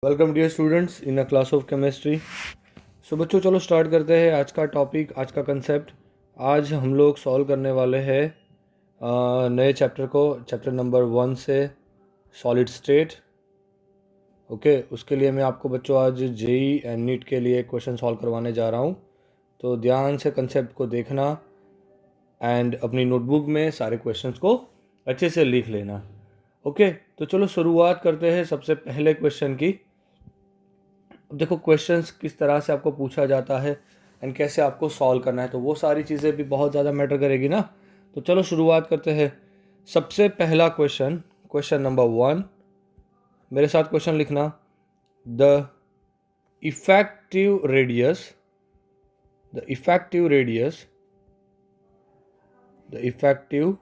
Welcome dear students in a class of chemistry. So बच्चों चलो start करते हैं आज का टॉपिक, आज का कंसेप्ट। आज हम लोग सॉल्व करने वाले हैं नए चैप्टर को, चैप्टर नंबर 1 से सॉलिड स्टेट। ओके, उसके लिए मैं आपको बच्चों आज जेई एंड नीट के लिए क्वेश्चन सॉल्व करवाने जा रहा हूँ। तो ध्यान से कंसेप्ट को देखना एंड अपनी नोटबुक में सारे क्वेश्चंस को अच्छे से लिख लेना। ओके, तो चलो शुरुआत करते हैं सबसे पहले क्वेश्चन की। अब देखो क्वेश्चंस किस तरह से आपको पूछा जाता है एंड कैसे आपको सॉल्व करना है, तो वो सारी चीज़ें भी बहुत ज़्यादा मैटर करेगी ना। तो चलो शुरुआत करते हैं। सबसे पहला क्वेश्चन, क्वेश्चन नंबर 1, मेरे साथ क्वेश्चन लिखना। The effective radius the effective radius the effective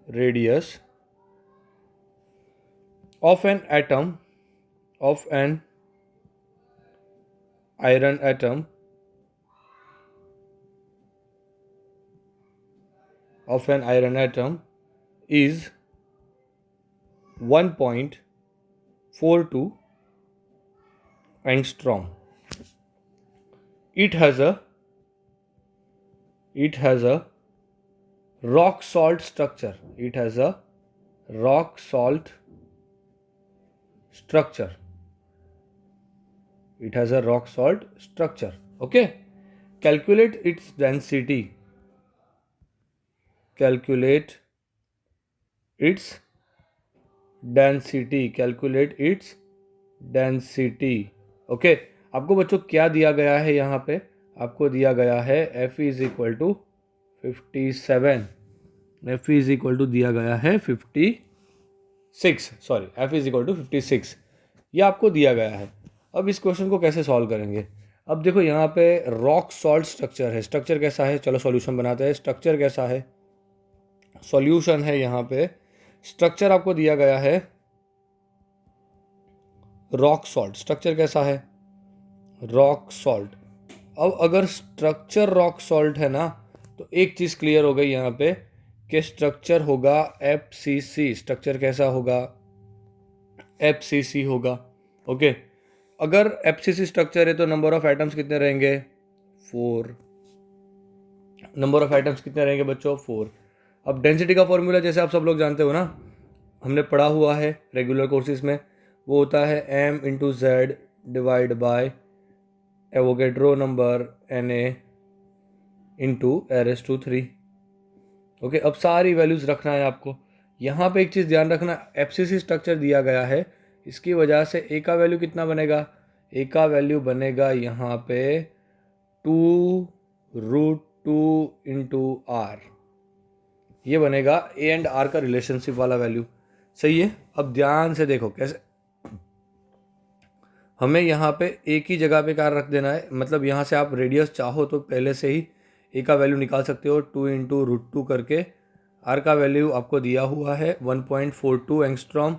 radius of an atom of an iron atom is 1.42 angstrom. It has a rock salt structure. It has a rock salt structure. Okay. Calculate its density. Okay, आपको बच्चों क्या दिया गया है यहाँ पे? आपको दिया गया है F is equal to 57। F is equal to दिया गया है 56, sorry F is equal to 56, ये आपको दिया गया है। अब इस क्वेश्चन को कैसे सॉल्व करेंगे? अब देखो यहाँ पे रॉक सॉल्ट स्ट्रक्चर है। स्ट्रक्चर कैसा है? चलो सॉल्यूशन बनाते हैं। स्ट्रक्चर कैसा है? सॉल्यूशन है यहाँ पे। स्ट्रक्चर आपको दिया गया है रॉक सॉल्ट। स्ट्रक्चर कैसा है? Rock salt. अब अगर स्ट्रक्चर रॉक सॉल्ट है ना, तो एक चीज़ क्लियर हो गई यहाँ पे कि स्ट्रक्चर होगा FCC। स्ट्रक्चर कैसा होगा? FCC होगा। ओके, अगर FCC स्ट्रक्चर है तो नंबर ऑफ एटम्स कितने रहेंगे? 4। नंबर ऑफ एटम्स कितने रहेंगे बच्चों? 4। अब डेंसिटी का फॉर्मूला जैसे आप सब लोग जानते हो ना, हमने पढ़ा हुआ है रेगुलर कोर्सेज में, वो होता है m/z divide by Avogadro number Na into r⁻3। Okay, अब सारी वैल्यूज़ रखना है आपको। यहाँ पे एक चीज़ ध्यान रखना, FCC स्ट्रक्चर दिया गया है, इसकी वजह से A का वैल्यू कितना बनेगा? A का वैल्यू बनेगा यहाँ पे 2√2 इंटू R। ये बनेगा A एंड R का रिलेशनशिप वाला वैल्यू। सही है। अब ध्यान से देखो कैसे हमें यहाँ पे एक ही जगह पे कार रख देना है। मतलब यहाँ से आप रेडियस चाहो तो पहले से ही ए का वैल्यू निकाल सकते हो 2 इंटू √2 करके। आर का वैल्यू आपको दिया हुआ है 1.42 एंगस्ट्रॉम।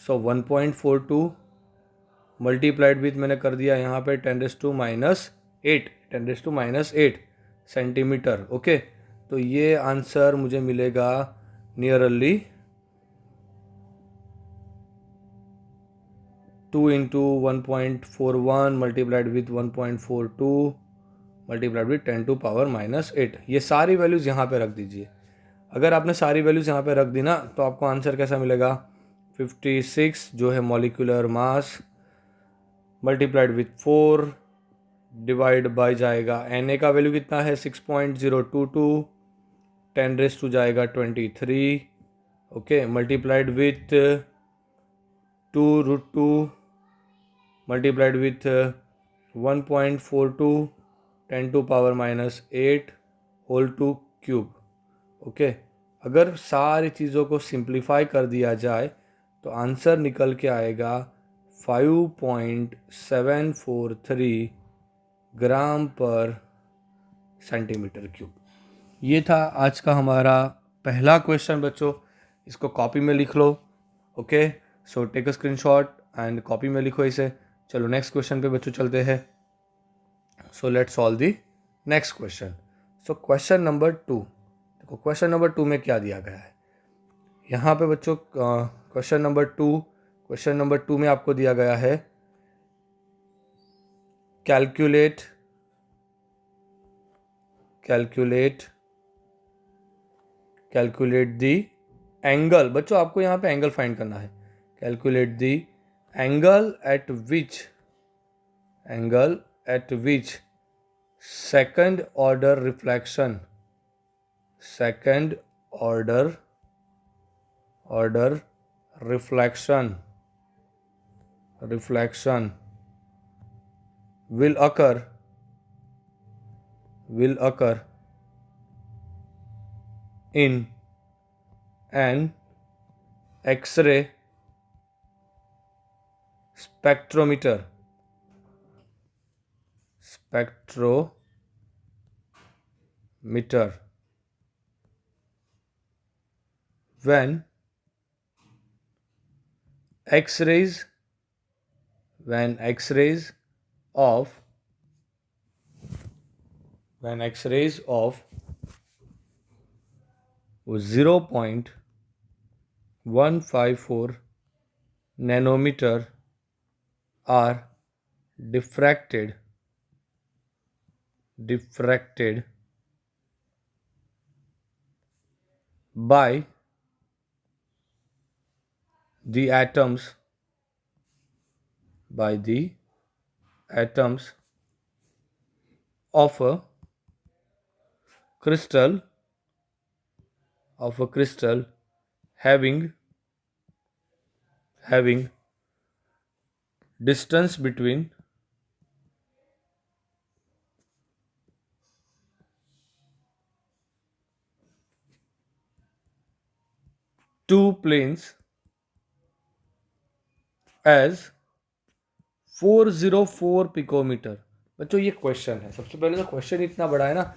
सो 1.42 मल्टीप्लाइड विथ मैंने कर दिया यहाँ पे 10⁻8 सेंटीमीटर। ओके, तो ये आंसर मुझे मिलेगा nearly 2 into 1.41 multiplied with 1.42 multiplied with 10⁻⁸। ये सारी वैल्यूज़ यहाँ पे रख दीजिए। अगर आपने सारी वैल्यूज़ यहाँ पे रख दी ना, तो आपको आंसर कैसा मिलेगा? 56 जो है molecular mass multiplied with 4 divide by जाएगा Na का वैल्यू कितना है? 6.022, 10 जाएगा 23। Okay, multiplied with 2√2 multiplied with 1.42 10⁻⁸ whole to cube. Okay, अगर सारी चीज़ों को सिंप्लीफाई कर दिया जाए तो आंसर निकल के आएगा 5.743 ग्राम पर सेंटीमीटर क्यूब। ये था आज का हमारा पहला क्वेश्चन बच्चों। इसको कॉपी में लिख लो। Okay, so take a screenshot and copy में लिखो इसे। चलो नेक्स्ट क्वेश्चन पे बच्चों चलते हैं। So let's solve the next question. So question number 2, देखो क्वेश्चन नंबर 2 में क्या दिया गया है यहाँ पे बच्चों। क्वेश्चन नंबर 2 में आपको दिया गया है calculate the एंगल, बच्चों आपको यहाँ पे एंगल फाइंड करना है. Calculate the angle eight which second order reflection will occur in an X-ray spectrometer when X-rays of 0.154 nanometer are diffracted by the atoms of a crystal having distance between two planes as 404 picometre. बच्चों ये question है. सबसे पहले तो question इतना बड़ा है ना,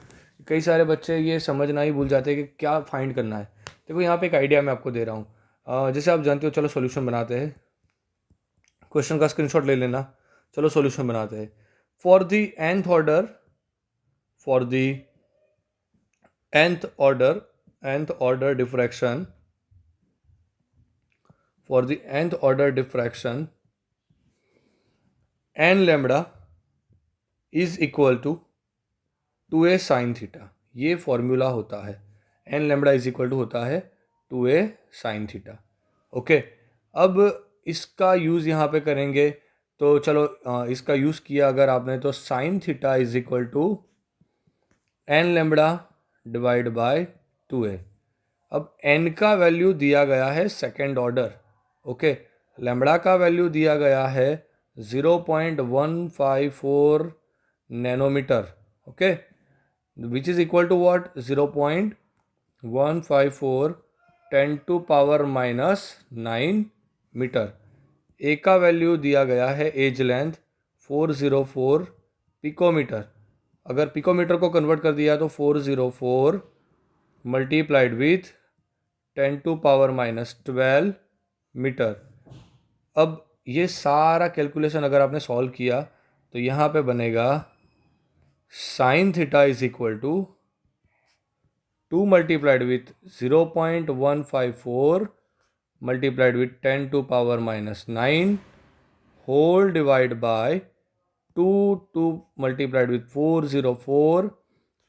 कई सारे बच्चे ये समझना ही भूल जाते हैं कि क्या फाइंड करना है. देखो यहाँ पे एक आइडिया मैं आपको दे रहा हूँ. जैसे आप जानते हो, चलो सॉल्यूशन बनाते हैं. क्वेश्चन का स्क्रीनशॉट ले लेना. चलो सॉल्यूशन बनाते हैं. For the nth order diffraction n lambda is equal to 2a sin theta. ये फॉर्मूला होता है. n lambda is equal to होता है 2a sin theta. ओके, अब इसका यूज़ यहाँ पे करेंगे. तो चलो इसका यूज़ किया अगर आपने, तो sin theta is equal to n lambda divide by 2a. अब n का वैल्यू दिया गया है सेकेंड ऑर्डर. ओके, लैम्बडा का वैल्यू दिया गया है 0.154 nanometre. Okay, which is equal to what? 0.154 10 to power -9 metre. A का वैल्यू दिया गया है एज लेंथ 404 पिकोमीटर. अगर पिकोमीटर को कन्वर्ट कर दिया तो 404 multiplied with 10 to power -12 metre. अब ये सारा कैलकुलेशन अगर आपने सॉल्व किया तो यहाँ पे बनेगा sine theta is equal to 2 multiplied with 0.154 multiplied with 10 to power -9 whole divide by 2 multiplied with 404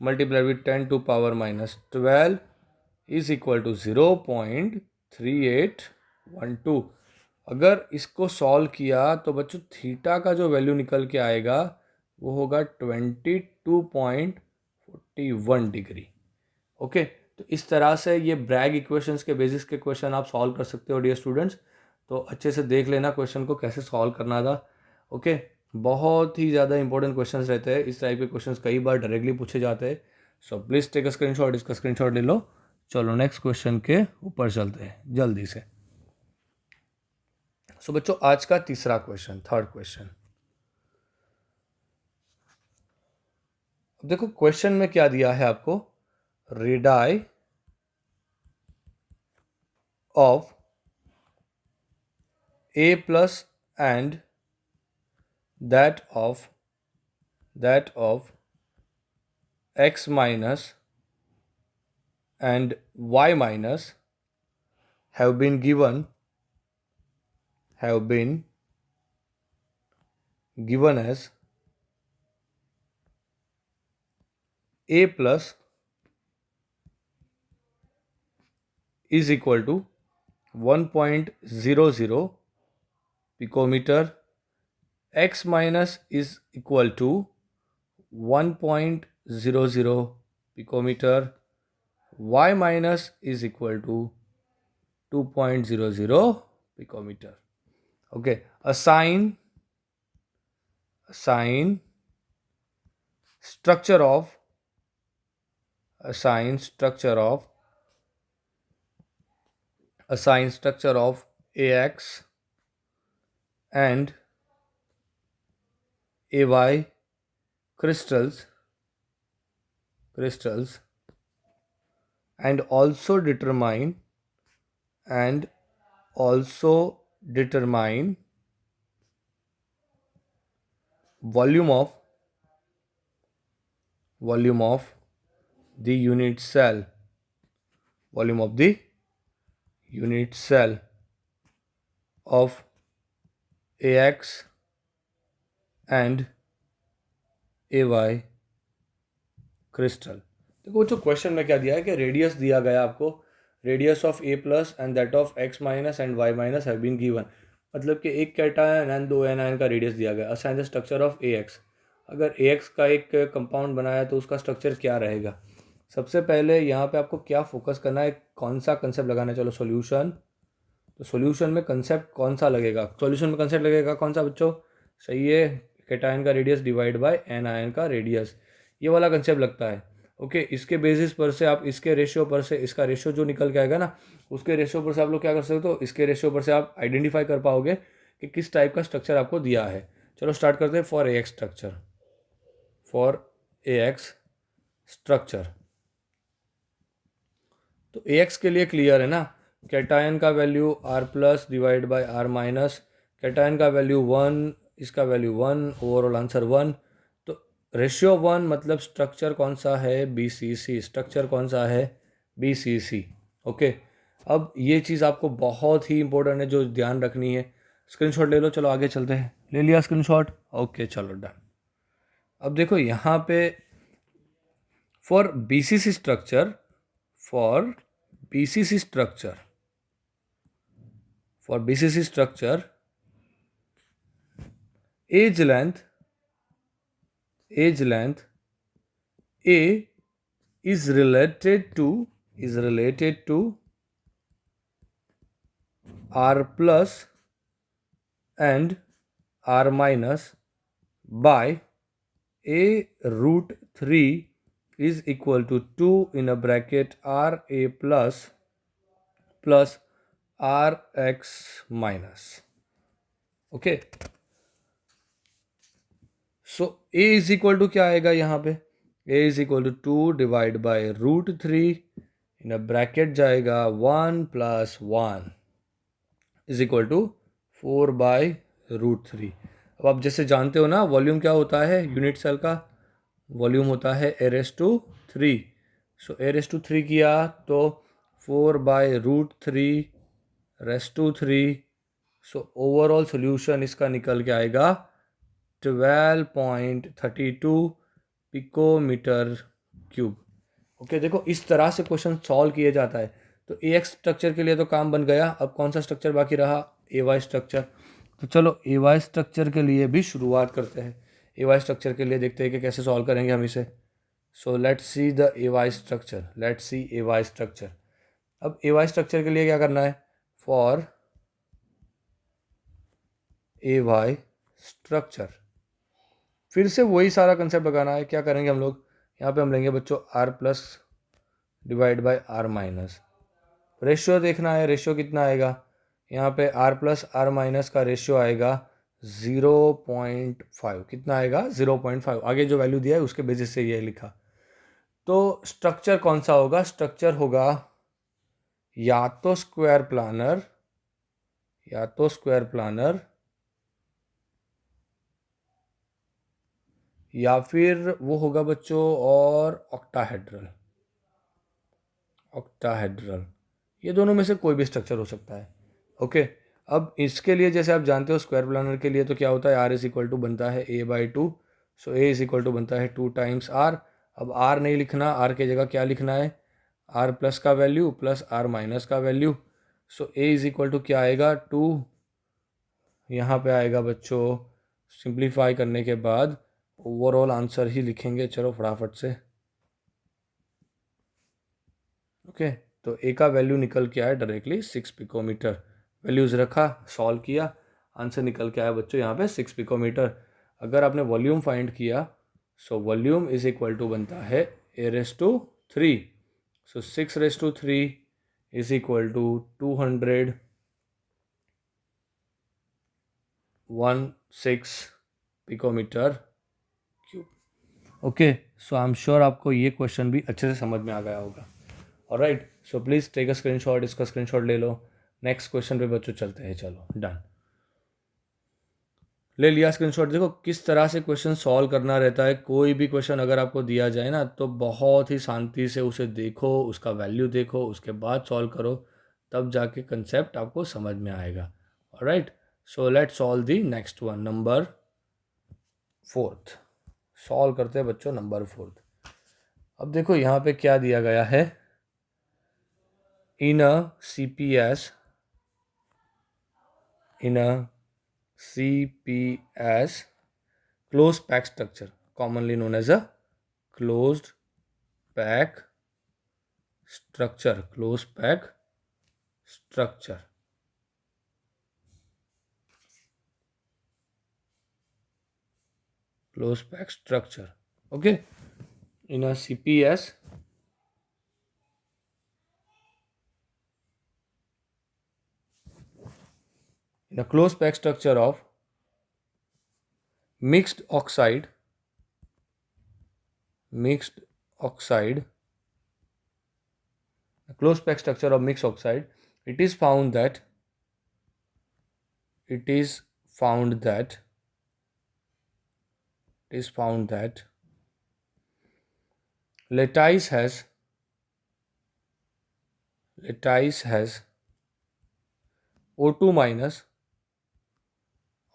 multiplied with 10 to power -12 is equal to 0.3812. अगर इसको सॉल्व किया तो बच्चों थीटा का जो वैल्यू निकल के आएगा वो होगा 22.41 डिग्री. ओके, तो इस तरह से ये ब्रैग इक्वेशंस के बेसिस के क्वेश्चन आप सॉल्व कर सकते हो डियर स्टूडेंट्स. तो अच्छे से देख लेना क्वेश्चन को कैसे सॉल्व करना था. ओके, बहुत ही ज़्यादा इंपॉर्टेंट क्वेश्चंस रहते हैं. इस टाइप के क्वेश्चंस कई बार डायरेक्टली पूछे जाते हैं. So please take a screenshot. इसका स्क्रीनशॉट ले लो. चलो नेक्स्ट क्वेश्चन के ऊपर चलते हैं जल्दी से. सो बच्चों आज का तीसरा क्वेश्चन, थर्ड क्वेश्चन. देखो क्वेश्चन में क्या दिया है आपको. Radii of a plus and that of x minus and y minus have been given as A plus is equal to 1.00 picometer, x minus is equal to 1.00 picometer, y minus is equal to 2.00 picometer. Okay, assign structure of AX and AY crystals and also determine volume of the unit cell of AX and AY crystal. देखो जो question में क्या दिया है कि radius दिया गया आपको, radius of A plus and that of X minus and Y minus have been given, मतलब कि एक कैटायन एंड दो एनायन का रेडियस दिया गया. Assign the structure of A X. अगर ए एक्स का एक कंपाउंड बनाया तो उसका स्ट्रक्चर क्या रहेगा. सबसे पहले यहाँ पे आपको क्या फोकस करना है, कौन सा कंसेप्ट लगाना है. चलो सॉल्यूशन. तो सॉल्यूशन में कंसेप्ट कौन सा लगेगा, सॉल्यूशन में कंसेप्ट लगेगा कौन सा बच्चों, सही है, कैटायन का रेडियस डिवाइड बाय एनायन का रेडियस, ये वाला कंसेप्ट लगता है. ओके, इसके बेसिस पर से आप इसके रेशियो पर से इसका रेशियो जो निकल के आएगा ना, उसके रेशियो पर से आप लोग क्या कर सकते हो, इसके रेशियो पर से आप आइडेंटिफाई कर पाओगे कि किस टाइप का स्ट्रक्चर आपको दिया है. चलो स्टार्ट करते हैं. For a x structure. तो ए एक्स के लिए क्लियर है ना, कैटायन का value R plus divide by R minus, cation का वैल्यू 1, इसका वैल्यू 1, ओवरऑल आंसर 1. तो रेशियो 1 मतलब स्ट्रक्चर कौन सा है, BCC. स्ट्रक्चर कौन सा है, BCC. ओके, अब ये चीज़ आपको बहुत ही इंपॉर्टेंट है जो ध्यान रखनी है. स्क्रीनशॉट ले लो. चलो आगे चलते हैं. ले लिया स्क्रीनशॉट. ओके चलो डन. अब देखो यहाँ पे for BCC structure, age length A is related to R plus and R minus by A root 3 is equal to 2 in a bracket RA plus RX minus. Okay, so A is equal to क्या आएगा यहाँ पे, A is equal to 2 divide by root 3 in a bracket जाएगा 1 plus 1 is equal to 4 by root 3. अब आप जैसे जानते हो ना, वॉल्यूम क्या होता है यूनिट सेल का, वॉल्यूम होता है a⁻3. सो a⁻3 किया तो 4 by root 3 so overall solution इसका निकल के आएगा 12.32 पिकोमीटर क्यूब. ओके, देखो इस तरह से क्वेश्चन सॉल्व किया जाता है. तो ए एक्स स्ट्रक्चर के लिए तो काम बन गया. अब कौन सा स्ट्रक्चर बाकी रहा, ए वाई स्ट्रक्चर. तो चलो ए वाई स्ट्रक्चर के लिए भी शुरुआत करते हैं. ए वाई स्ट्रक्चर के लिए देखते हैं कि कैसे सॉल्व करेंगे हम इसे. So let's see the A Y structure. अब ए वाई स्ट्रक्चर के लिए क्या करना है, फॉर ए वाई स्ट्रक्चर फिर से वही सारा कंसेप्ट लगाना है. क्या करेंगे हम लोग, यहाँ पे हम लेंगे बच्चों R plus divide by R minus. Ratio देखना है, रेशियो कितना आएगा, यहाँ पे आर प्लस आर माइनस का रेशियो आएगा 0.5. कितना आएगा 0.5. आगे जो वैल्यू दिया है उसके बेसिस से ये लिखा. तो स्ट्रक्चर कौन सा होगा, स्ट्रक्चर होगा या तो स्क्वायर प्लानर या फिर वो होगा बच्चों और ऑक्टाहेड्रल. ये दोनों में से कोई भी स्ट्रक्चर हो सकता है. ओके, अब इसके लिए जैसे आप जानते हो स्क्वायर प्लानर के लिए तो क्या होता है, आर इज इक्वल टू बनता है a/2. So a is equal to बनता है 2 टाइम्स आर. अब आर नहीं लिखना, आर की जगह क्या लिखना है, आर प्लस का वैल्यू प्लस आर माइनस का value. So A is equal to क्या आएगा 2, यहाँ पे आएगा बच्चों सिंप्लीफाई करने के बाद ओवरऑल आंसर ही लिखेंगे, चलो फटाफट से। ओके तो ए का वैल्यू निकल के आया डायरेक्टली 6 पिकोमीटर। वैल्यूज़ रखा, सॉल्व किया, आंसर निकल के आया बच्चों यहाँ पे 6 पिकोमीटर। अगर आपने वॉल्यूम फाइंड किया so volume is equal to बनता है A⁻3। So 6⁻3 is equal to 216 picometre cube. Okay so I am sure आपको ये क्वेश्चन भी अच्छे से समझ में आ गया होगा। Alright so please take a screenshot, इसका स्क्रीनशॉट ले लो। नेक्स्ट क्वेश्चन पे बच्चों चलते हैं, चलो डन, ले लिया स्क्रीनशॉट। देखो किस तरह से क्वेश्चन सॉल्व करना रहता है। कोई भी क्वेश्चन अगर आपको दिया जाए ना तो बहुत ही शांति से उसे देखो, उसका वैल्यू देखो, उसके बाद सॉल्व करो, तब जाके कंसेप्ट आपको समझ में आएगा। Alright so let's solve the next one, number 4th। Solve करते हैं बच्चों नंबर 4th। अब देखो यहाँ पे क्या दिया गया है, इन अ CPS closed pack structure, commonly known as a closed pack structure, closed pack structure, closed pack structure। okay in a CPS in a closed pack structure of mixed oxide, a closed pack structure of mixed oxide, it is found that lattice has O2 minus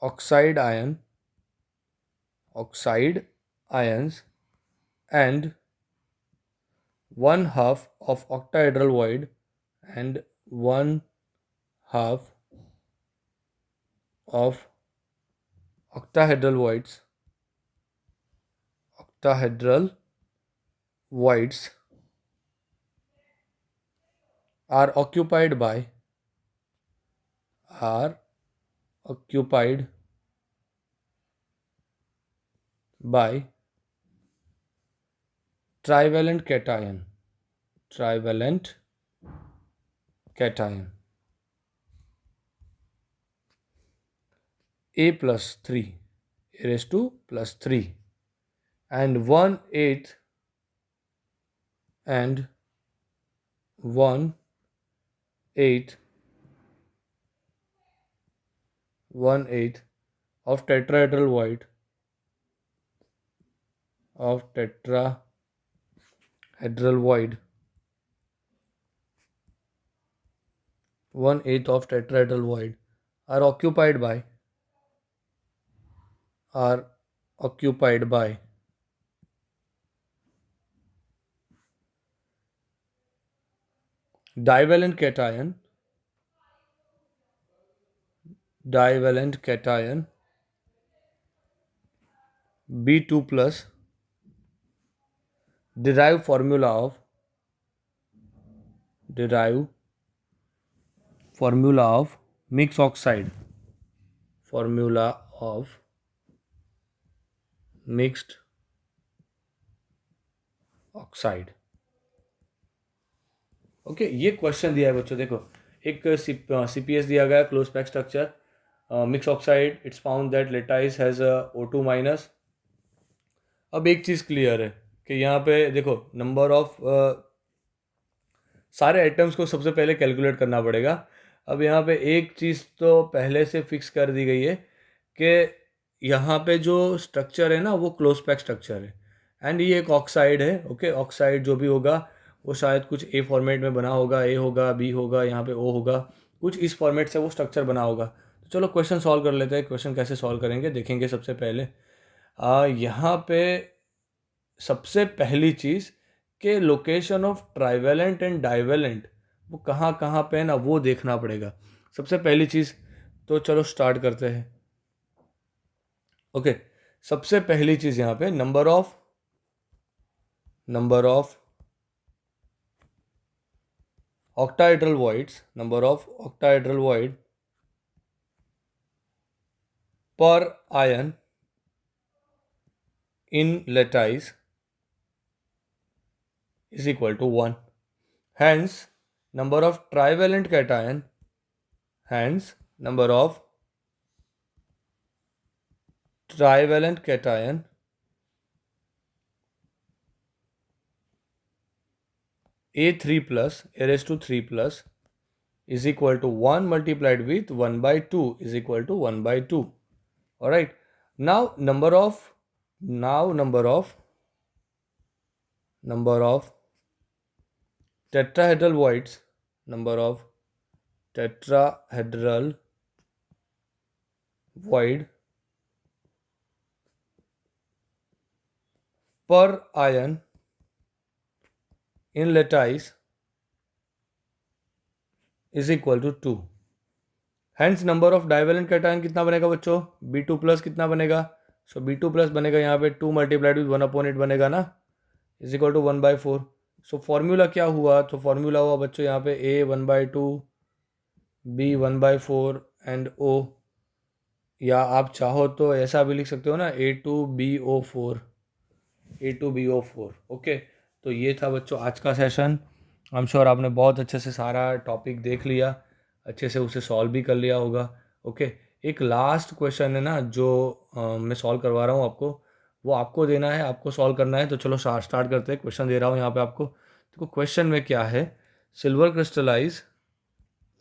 oxide ions and 1/2 of octahedral void and 1/2 of octahedral voids are occupied by trivalent cation A plus 3, A raised to plus 3 and 1/8 and 1/8 of tetrahedral void 1/8 of tetrahedral void are occupied by divalent cation B2 plus, derive formula of mixed oxide, okay ये question दिया है बच्चों। देखो एक CPS दिया गया, close pack structure, mix oxide, it's found that lattice has O2 minus. अब एक चीज़ क्लियर है कि यहाँ पे देखो नंबर ऑफ सारे आइटम्स को सबसे पहले कैलकुलेट करना पड़ेगा। अब यहाँ पे एक चीज़ तो पहले से फिक्स कर दी गई है कि यहाँ पे जो स्ट्रक्चर है ना वो क्लोज पैक स्ट्रक्चर है एंड ये एक ऑक्साइड है। ओके ऑक्साइड जो भी होगा वो शायद कुछ ए फॉर्मेट में बना होगा, ए होगा, बी होगा, यहाँ पे ओ होगा, कुछ इस फॉर्मेट से वो स्ट्रक्चर बना होगा। तो चलो क्वेश्चन सॉल्व कर लेते हैं। क्वेश्चन कैसे सॉल्व करेंगे देखेंगे। सबसे पहले यहाँ पे सबसे पहली चीज़ कि location of trivalent and divalent वो कहाँ कहाँ पे है ना, वो देखना पड़ेगा सबसे पहली चीज़। तो चलो स्टार्ट करते हैं। ओके, सबसे पहली चीज़ यहाँ पे number of octahedral voids, number of octahedral void per ion in lattice is equal to 1. Hence, number of trivalent cation, hence number of trivalent cation A3 plus a raised to 3 plus is equal to 1 multiplied with 1 by 2 is equal to 1 by 2. Alright. Now number of tetrahedral voids, number of tetrahedral void per ion in lattice is equal to 2. Hence number of divalent cation कितना बनेगा बच्चों, B2 plus कितना बनेगा, सो B2 plus बनेगा यहाँ पे 2 multiplied with 1/8 बनेगा ना, is equal to 1/4. So formula क्या हुआ, तो फॉर्मूला हुआ बच्चों यहाँ पे A 1/2, B 1/4 एंड O, या आप चाहो तो ऐसा भी लिख सकते हो ना A2BO4. ओके, तो ये था बच्चों आज का सेशन। आई एम श्योर आपने बहुत अच्छे से सारा टॉपिक देख लिया, अच्छे से उसे सॉल्व भी कर लिया होगा। ओके, एक लास्ट क्वेश्चन है ना जो मैं सॉल्व करवा रहा हूँ आपको, वो आपको देना है, आपको सॉल्व करना है। तो चलो स्टार्ट करते हैं। क्वेश्चन दे रहा हूँ यहाँ पे आपको। देखो क्वेश्चन में क्या है, सिल्वर क्रिस्टलाइज,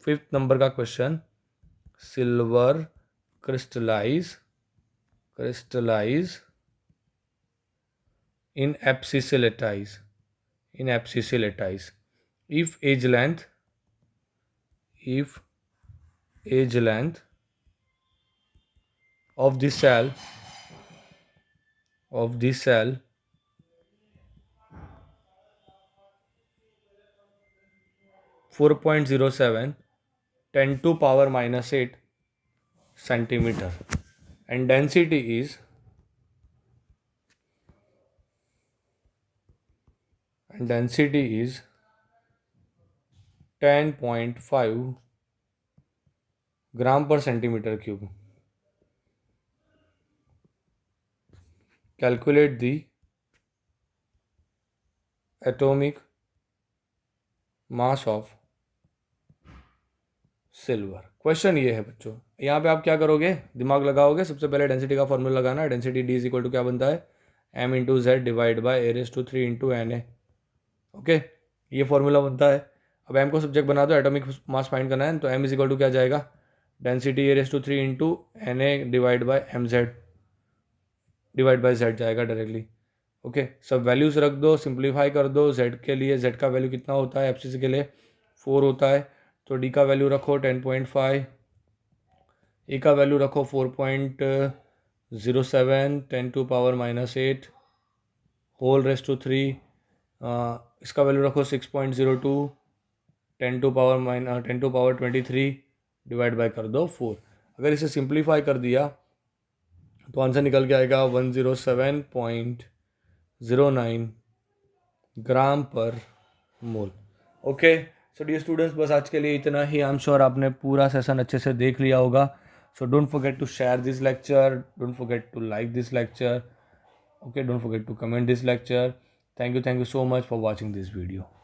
5th नंबर का question, silver crystallize in abscissa lattice, if age length of the cell 4.07 10 to power minus 8 centimeter and density is 10.5 gram per centimeter cube. Calculate the atomic mass of silver. Question ये है बच्चों, यहाँ पे आप क्या करोगे, दिमाग लगाओगे। सबसे पहले डेंसिटी का फॉर्मूला लगाना है। Density D is equal to क्या बनता है, m into Z divide by A⁻³ into Na। Okay, ये फॉर्मूला बनता है। अब m को सब्जेक्ट बना दो, एटॉमिक मास फाइंड करना है, तो m इज इक्वल टू क्या जाएगा, density A⁻³ into Na divide by mz divide by z जाएगा डायरेक्टली। ओके, सब वैल्यूज रख दो, सिंप्लीफाई कर दो। z के लिए, z का वैल्यू कितना होता है, एफसीसी के लिए 4 होता है, तो डी का वैल्यू रखो 10.5, ए का वैल्यू रखो 4.07 10 to power minus 8 whole raised to 3, इसका वैल्यू रखो 6.02 10 टू पावर 23 डिवाइड बाय कर दो 4। अगर इसे सिंप्लीफाई कर दिया तो आंसर निकल के आएगा 107.09 ग्राम पर मोल। ओके, सो डियर स्टूडेंट्स, बस आज के लिए इतना ही। आई एम श्योर आपने पूरा सेशन अच्छे से देख लिया होगा। So don't forget to share this lecture, don't forget to like this lecture, okay, don't forget to comment this lecture. Thank you so much for watching this video.